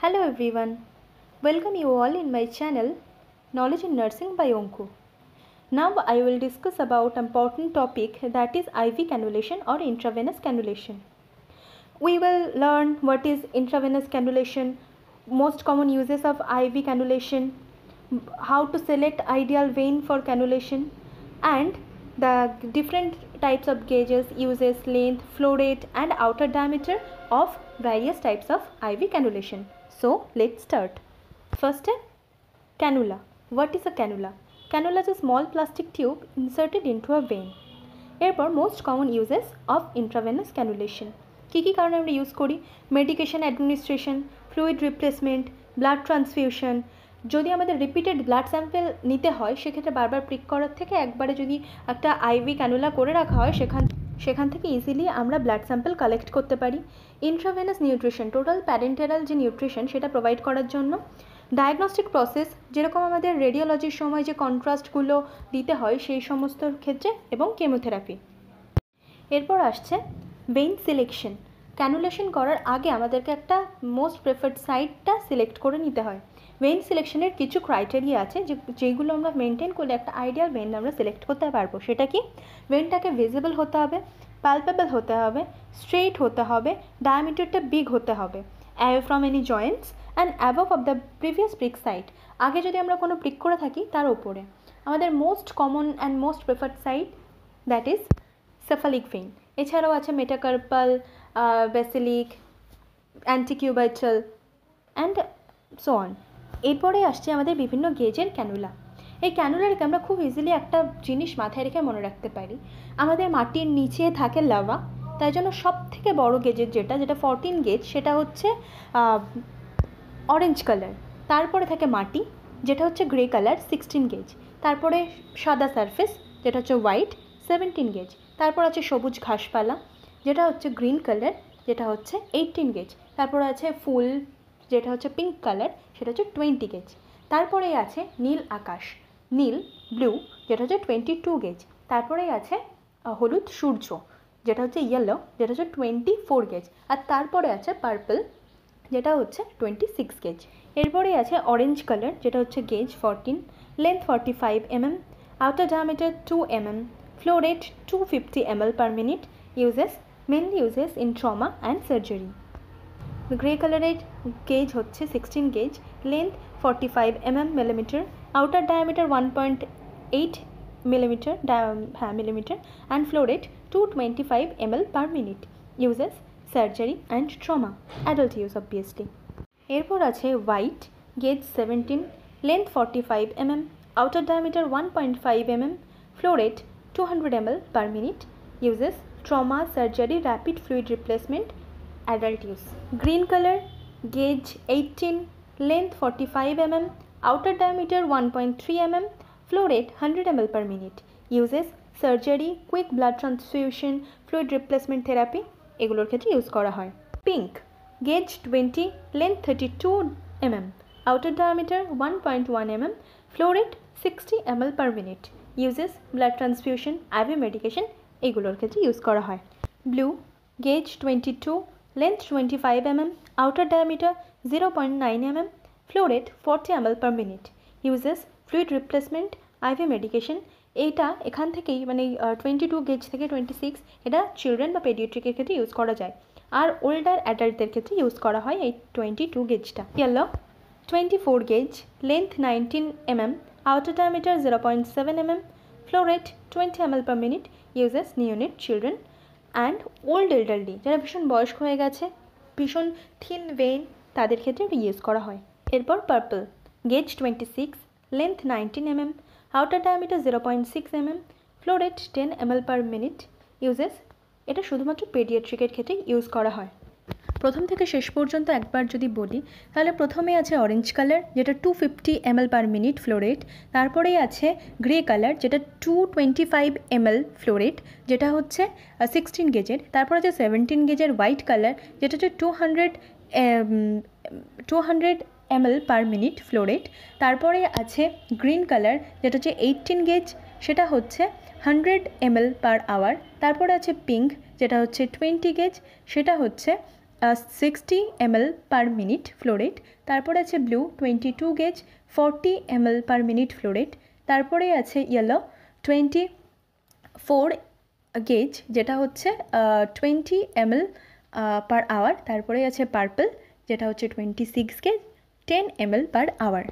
Hello everyone, welcome you all in my channel Knowledge in Nursing by Onku. Now I will discuss about important topic that is IV cannulation or intravenous cannulation. We will learn what is intravenous cannulation, most common uses of IV cannulation, how to select ideal vein for cannulation, and the different types of gauges, uses, length, flow rate and outer diameter of various types of IV cannulation. So let's start. First, cannula. What is a cannula? Cannula is a small plastic tube inserted into a vein. এরপর most common uses of intravenous cannulation কী কী কারণে আমরা use করি? Medication administration, fluid replacement, blood transfusion. যদি আমাদের repeated blood sample নিতে হয় সেক্ষেত্রে বারবার প্রিক করার থেকে একবারে যদি একটা আইভি ক্যানুলা করে রাখা হয় সেখান থেকে ইজিলি আমরা ব্লাড স্যাম্পেল কালেক্ট করতে পারি। ইন্ট্রাভেনাস নিউট্রিশন, টোটাল প্যারেন্টেরাল যে নিউট্রিশন সেটা প্রোভাইড করার জন্য। ডায়াগনস্টিক প্রসেস, যেরকম আমাদের রেডিওলজির সময় যে কন্ট্রাস্টগুলো দিতে হয় সেই সমস্ত ক্ষেত্রে, এবং কেমোথেরাপি। এরপর আসছে ভেইন সিলেকশন। ক্যানুলেশন করার আগে আমাদেরকে একটা মোস্ট প্রেফার্ড সাইটটা সিলেক্ট করে নিতে হয়। ভেইন সিলেকশনের কিছু ক্রাইটেরিয়া আছে যেগুলো আমরা মেনটেন করলে একটা আইডিয়াল ভেইন আমরা সিলেক্ট করতে পারবো। সেটা কি? ভেইনটাকে ভিজিবল হতে হবে, পালপেবল হতে হবে, স্ট্রেইট হতে হবে, ডায়ামিটারটা বিগ হতে হবে, away from any joints and above of the previous prick site. আগে যদি আমরা কোনো প্রিক করে থাকি তার ওপরে। আমাদের most common and most preferred site that is cephalic vein. এছাড়াও আছে metacarpal, basilic, antecubital and so on. এরপরে আসছে আমাদের বিভিন্ন গেজের ক্যানুলা। এই ক্যানুলারকে আমরা খুব ইজিলি একটা জিনিস মাথায় রেখে মনে রাখতে পারি, আমাদের মাটির নিচে থাকে লাভা, তাই জন্য সব থেকে বড়ো গেজের যেটা 14 গেজ সেটা হচ্ছে অরেঞ্জ কালার। তারপরে থাকে মাটি যেটা হচ্ছে গ্রে কালার 16 গেজ। তারপরে সাদা সারফেস যেটা হচ্ছে হোয়াইট 17 গেজ। তারপর আছে সবুজ ঘাসপালা যেটা হচ্ছে গ্রিন কালার, যেটা হচ্ছে 18 গেজ। তারপরে আছে ফুল যেটা হচ্ছে পিঙ্ক কালার, সেটা হচ্ছে 20 গেজ। তারপরে আছে নীল আকাশ, নীল ব্লু, যেটা হচ্ছে 22 গেজ। তারপরে আছে হলুদ সূর্য যেটা হচ্ছে ইয়েলো, যেটা হচ্ছে 24 গেজ। আর তারপরে আছে পার্পল যেটা হচ্ছে 26 গেজ। এরপরে আছে অরেঞ্জ কালার যেটা হচ্ছে gauge 14, length 45 mm, outer diameter 2 mm, flow rate 250 ml per minute, mainly uses in trauma and surgery. Grey কালারের গেজ হচ্ছে 16 gauge, length 45 mm, outer diameter 1.8 millimeter and flow rate 225 ml per minute, uses surgery and trauma, adult use obviously. এরপর আছে white gauge 17, length 45 mm, outer diameter 1.5 mm, flow rate 200 ml per minute, uses trauma, surgery, rapid fluid replacement, adult use. Green color gauge 18, length 45 mm, outer diameter 1.3 mm, flow rate 100 ml per minute, uses surgery, quick blood transfusion, fluid replacement therapy এগুলোর ক্ষেত্রে use করা হয়। Pink gauge 20, length 32 mm, outer diameter 1.1 mm, flow rate 60 ml per minute, uses blood transfusion, IV medication এগুলোর ক্ষেত্রে use করা হয়। Blue gauge 22, length 25 mm, outer diameter 0.9 mm, flow rate 40 ml per minute, uses fluid replacement, IV medication। এইটা এখান থেকেই মানে 22 gauge থেকে 26 এটা চিলড্রেন বা পেডিয়াট্রিকের ক্ষেত্রে ইউজ করা যায়, আর ওল্ডার অ্যাডাল্টদের ক্ষেত্রে ইউজ করা হয় এই 22 গেজটা। Yellow 24 gauge, length 19 mm, outer diameter 0.7 mm, flow rate 20 ml per minute, uses neonate children and old elderly, যারা ভীষণ বয়স্ক হয়ে গেছে, ভীষণ থিন ভেইন, তাদের ক্ষেত্রে এটা ইউজ করা হয়। এরপর purple gauge 26, length 19 mm, outer diameter 0.6 mm, flow rate 10 ml per minute, uses এটা শুধুমাত্র পেডিয়াট্রিকের ক্ষেত্রে ইউজ করা হয়। প্রথম থেকে শেষ পর্যন্ত একবার যদি বলি তাহলে প্রথমে আছে অরেঞ্জ কালার যেটা 250 ml per minute flow rate, তারপরেই আছে গ্রে কালার যেটা 225 ml flow rate যেটা হচ্ছে 16 গেজের, তারপর আছে 17 গেজের হোয়াইট কালার যেটা হচ্ছে 200 ml per minute flow rate, তারপরে আছে গ্রিন কালার যেটা হচ্ছে 18 গেজ, সেটা হচ্ছে 100 ml per hour, তারপরে আছে পিঙ্ক যেটা হচ্ছে 20 গেজ, সেটা হচ্ছে 60 ml per minute flow rate, তারপরে আছে blue 22 gauge 40 ml per minute flow rate, তারপরে আছে ইয়েলো 24 গেজ যেটা হচ্ছে 20 ml per hour, তারপরে আছে পার্পল যেটা হচ্ছে 26 গেজ 10 ml per hour।